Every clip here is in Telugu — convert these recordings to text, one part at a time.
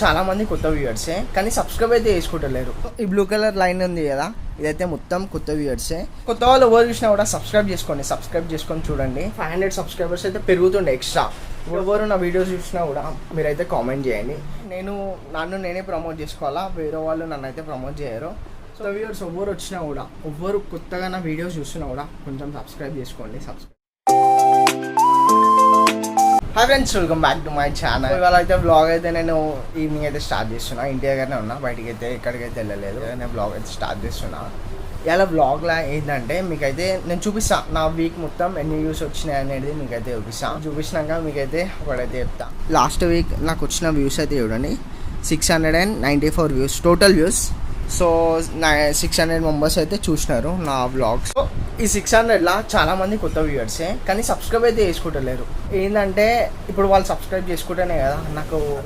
చాలా మంది కొత్త వ్యూవర్సే, కానీ సబ్స్క్రైబ్ అయితే చేసుకుంటలేరు. ఈ బ్లూ కలర్ లైన్ ఉంది కదా, ఇదైతే మొత్తం కొత్త వ్యూవర్సే. కొత్త వాళ్ళు ఎవరు చూసినా కూడా సబ్స్క్రైబ్ చేసుకొని చూడండి. 500 సబ్స్క్రైబర్స్ అయితే పెరుగుతుండే ఎక్స్ట్రా. ఎవరు నా వీడియోస్ చూసినా కూడా మీరైతే కామెంట్ చేయండి. నన్ను నేనే ప్రమోట్ చేసుకోవాలా, వేరే వాళ్ళు నన్ను అయితే ప్రమోట్ చేయరు. సో వ్యూవర్స్ ఎవరు వచ్చినా కూడా, ఎవరు కొత్తగా నా వీడియోస్ చూసినా కూడా కొంచెం సబ్స్క్రైబ్ చేసుకోండి. Hi friends, welcome back to my channel. ఇవాళ అయితే బ్లాగ్ అయితే నేను ఈవినింగ్ అయితే స్టార్ట్ చేస్తున్నా. ఇంటి దగ్గరనే ఉన్నా, బయటికి అయితే ఎక్కడికైతే వెళ్ళలేదు. నేను బ్లాగ్ అయితే స్టార్ట్ చేస్తున్నా. ఇలా బ్లాగ్లో ఏంటంటే మీకైతే నేను చూపిస్తాను నా వీక్ మొత్తం ఎన్ని వ్యూస్ వచ్చినాయి అనేది మీకైతే చూపించినాక మీకైతే ఒకటైతే చెప్తా. లాస్ట్ వీక్ నాకు వచ్చిన వ్యూస్ అయితే చూడండి, 694 views total views. So 600 members అయితే చూసినారు నా వ్లాగ్స్. సో ఈ 600లా చాలా మంది కొత్త వ్యూవర్సే, కానీ సబ్స్క్రైబ్ అయితే చేసుకుంటలేరు. ఏంటంటే ఇప్పుడు వాళ్ళు సబ్స్క్రైబ్ చేసుకుంటేనే కదా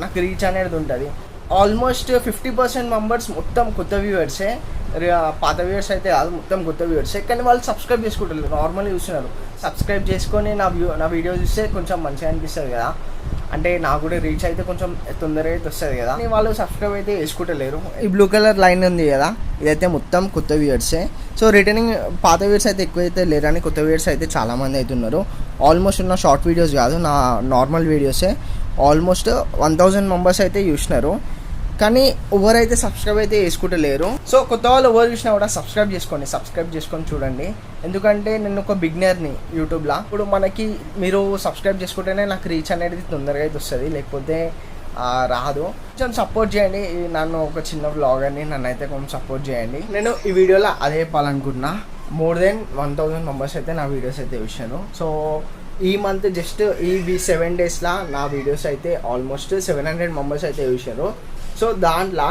నాకు రీచ్ అనేది ఉంటుంది. ఆల్మోస్ట్ 50% మెంబర్స్ మొత్తం కొత్త వ్యూవర్సే, పాత వ్యూవర్స్ అయితే కాదు, మొత్తం కొత్త వ్యూవర్సే. కానీ వాళ్ళు సబ్స్క్రైబ్ చేసుకుంటలేరు, నార్మల్గా చూస్తున్నారు. సబ్స్క్రైబ్ చేసుకొని నా వీడియో చూస్తే కొంచెం మంచిగా అనిపిస్తుంది కదా, అంటే నాకు కూడా రీచ్ అయితే కొంచెం తొందరగా అయితే వస్తుంది కదా. వాళ్ళు సబ్స్క్రైబ్ అయితే చేసుకుంటలేరు. ఈ బ్లూ కలర్ లైన్ ఉంది కదా, ఇదైతే మొత్తం కొత్త వ్యూవర్సే. సో రిటర్నింగ్ పాత వ్యూవర్స్ అయితే ఎక్కువైతే లేరని కొత్త వ్యూవర్స్ అయితే చాలామంది అయితే ఉన్నారు. ఆల్మోస్ట్ ఉన్న షార్ట్ వీడియోస్ కాదు, నా నార్మల్ వీడియోసే ఆల్మోస్ట్ 1000 మెంబర్స్ అయితే చూసినారు, కానీ ఎవరైతే సబ్స్క్రైబ్ అయితే చేసుకుంటలేరు. సో కొత్త వాళ్ళు ఎవరు చూసినా కూడా సబ్స్క్రైబ్ చేసుకొని చూడండి. ఎందుకంటే నేను ఒక బిగినర్ని యూట్యూబ్లో. ఇప్పుడు మనకి మీరు సబ్స్క్రైబ్ చేసుకుంటేనే నాకు రీచ్ అనేది తొందరగా అయితే వస్తుంది, లేకపోతే రాదు. కొంచెం సపోర్ట్ చేయండి. నన్ను ఒక చిన్న వ్లాగర్ని, నన్ను అయితే కొంచెం సపోర్ట్ చేయండి. నేను ఈ వీడియోలో అదే చెప్పాలనుకుంటున్నా. మోర్ దెన్ 1000 మెంబర్స్ అయితే నా వీడియోస్ అయితే చూశాను. సో ఈ మంత్ జస్ట్ ఈ 7 డేస్లో నా వీడియోస్ అయితే ఆల్మోస్ట్ 700 మెంబర్స్ అయితే చూశారు. సో దాంట్లో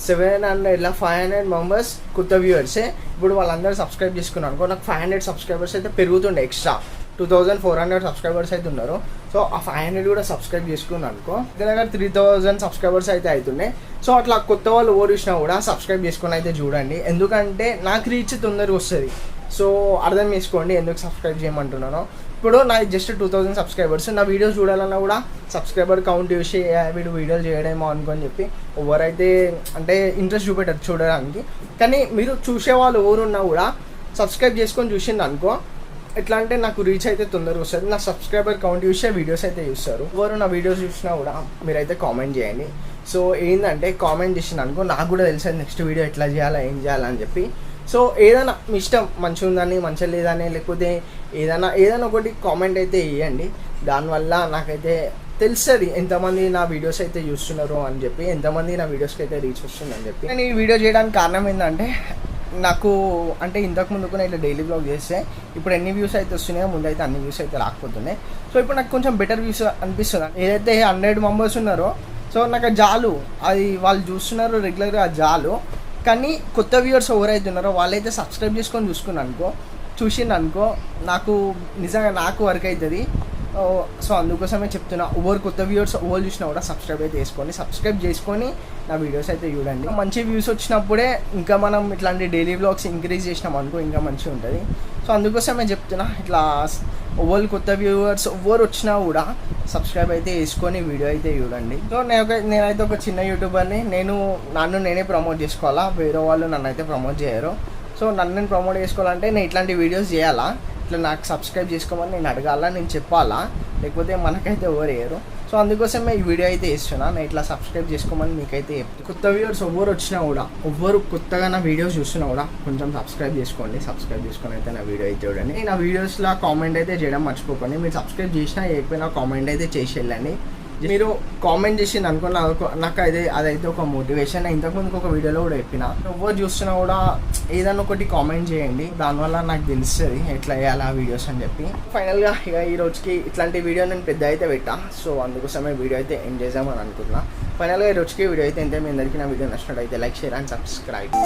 700లా 500 మెంబర్స్ కొత్త వ్యూవర్సే. ఇప్పుడు వాళ్ళందరూ సబ్స్క్రైబ్ చేసుకున్నారు అనుకో, నాకు 500 సబ్స్క్రైబర్స్ అయితే పెరుగుతుండే ఎక్స్ట్రా. 2400 సబ్స్క్రైబర్స్ అయితే ఉన్నారు. సో ఆ 500 కూడా సబ్స్క్రైబ్ చేసుకున్నాను అనుకో, దగ్గర 3000 సబ్స్క్రైబర్స్ అయితే అవుతున్నాయి. సో అట్లా కొత్త వాళ్ళు ఎవరు చూసినా కూడా సబ్స్క్రైబ్ చేసుకుని అయితే చూడండి, ఎందుకంటే నాకు రీచ్ తొందరగా వస్తుంది. సో అర్థం చేసుకోండి ఎందుకు సబ్స్క్రైబ్ చేయమంటున్నాను. ఇప్పుడు నాకు జస్ట్ 2000 సబ్స్క్రైబర్స్, నా వీడియోస్ చూడాలన్నా కూడా సబ్స్క్రైబర్ కౌంట్ చూసి వీడు వీడియోలు చేయడేమో అనుకొని చెప్పి ఎవరైతే అంటే ఇంట్రెస్ట్ చూపెట్టారు చూడడానికి. కానీ మీరు చూసేవాళ్ళు ఎవరున్నా కూడా సబ్స్క్రైబ్ చేసుకొని చూసింది అనుకో, ఎట్లా అంటే నాకు రీచ్ అయితే తొందరగా వస్తుంది. నా సబ్స్క్రైబర్ కౌంట్ చూసే వీడియోస్ అయితే చూస్తారు. ఎవరు నా వీడియోస్ చూసినా కూడా మీరైతే కామెంట్ చేయండి. సో ఏంటంటే కామెంట్ చేసిన అనుకో, నాకు కూడా తెలుసు నెక్స్ట్ వీడియో ఎట్లా చేయాలా, ఏం చేయాలని చెప్పి. సో ఏదైనా మీ ఇష్టం, మంచిగా ఉందని, మంచిగా లేదని, లేకపోతే ఏదైనా ఒకటి కామెంట్ అయితే వేయండి. దానివల్ల నాకైతే తెలుస్తుంది ఎంతమంది నా వీడియోస్ అయితే చూస్తున్నారు అని చెప్పి, ఎంతమంది నా వీడియోస్కి అయితే రీచ్ వస్తుందని చెప్పి. నేను ఈ వీడియో చేయడానికి కారణం ఏంటంటే, నాకు అంటే ఇంతకు ముందుకు ఇట్లా డైలీ బ్లాగ్ చేస్తే ఇప్పుడు ఎన్ని వ్యూస్ అయితే వస్తున్నాయో, ముందు అయితే అన్ని వ్యూస్ అయితే రాకపోతున్నాయి. సో ఇప్పుడు నాకు కొంచెం బెటర్ వ్యూస్ అనిపిస్తుంది. ఏదైతే 100 మెంబర్స్ ఉన్నారో, సో నాకు జాలు, అది వాళ్ళు చూస్తున్నారు రెగ్యులర్గా జాలు. కానీ కొత్త వ్యూవర్స్ ఎవరైతే ఉన్నారో వాళ్ళైతే సబ్స్క్రైబ్ చేసుకొని చూసిందనుకో నాకు నిజంగా నాకు వర్క్ అవుతుంది. సో అందుకోసమే చెప్తున్నా, ఎవరు కొత్త వ్యూవర్స్ ఎవరు చూసినా కూడా సబ్స్క్రైబ్ చేసుకొని నా వీడియోస్ అయితే చూడండి. మంచి వ్యూస్ వచ్చినప్పుడే ఇంకా మనం ఇట్లాంటి డైలీ వ్లాగ్స్ ఇంక్రీజ్ చేసినాం అనుకో, ఇంకా మంచిగా ఉంటుంది. సో అందుకోసమే చెప్తున్నా, ఇట్లా ఎవరు కొత్త వ్యూవర్స్ ఎవరు వచ్చినా కూడా సబ్స్క్రైబ్ అయితే చేసుకొని వీడియో అయితే చూడండి. సో నేనైతే ఒక చిన్న యూట్యూబర్ని, నన్ను నేనే ప్రమోట్ చేసుకోవాలా, వేరే వాళ్ళు నన్ను అయితే ప్రమోట్ చేయరు. సో నన్ను ప్రమోట్ చేసుకోవాలంటే నేను ఇట్లాంటి వీడియోస్ చేయాలా, ఇట్లా నాకు సబ్స్క్రైబ్ చేసుకోమని నేను అడగాలా, నేను చెప్పాలా, లేకపోతే మనకైతే ఎవరు వేయరు. సో అందుకోసమే ఈ వీడియో అయితే వేస్తున్నా, నేను ఇట్లా సబ్స్క్రైబ్ చేసుకోమని మీకైతే చెప్తాను. కొత్త వ్యూవర్స్ ఎవరు వచ్చినా కూడా, ఎవరు కొత్తగా నా వీడియోస్ చూస్తున్నా కూడా కొంచెం సబ్స్క్రైబ్ చేసుకొని అయితే నా వీడియో అయితే చూడండి. నా వీడియోస్లో కామెంట్ అయితే చేయడం మర్చిపోకండి. మీరు సబ్స్క్రైబ్ చేసినా చేయకపోయినా కామెంట్ అయితే చేసి వెళ్ళండి. మీరు కామెంట్ చేసింది అనుకో, నాకు అదైతే ఒక మోటివేషన్. ఇంతకుముందుకు ఒక వీడియోలో కూడా చెప్పిన, ఎవరు చూస్తున్నా కూడా ఏదైనా ఒకటి కామెంట్ చేయండి, దానివల్ల నాకు తెలుస్తుంది ఎట్లా చేయాలి ఆ వీడియోస్ అని చెప్పి. ఫైనల్గా ఇక ఈ రోజుకి ఇట్లాంటి వీడియో నేను పెద్ద అయితే పెట్టా. సో అందుకోసమే వీడియో అయితే ఎండ్ చేద్దామని అనుకున్నా. ఫైనల్గా ఈ రోజుకి వీడియో అయితే ఎంత, మీ అందరికీ నా వీడియో నచ్చినట్టు అయితే లైక్, షేర్ అండ్ సబ్స్క్రైబ్.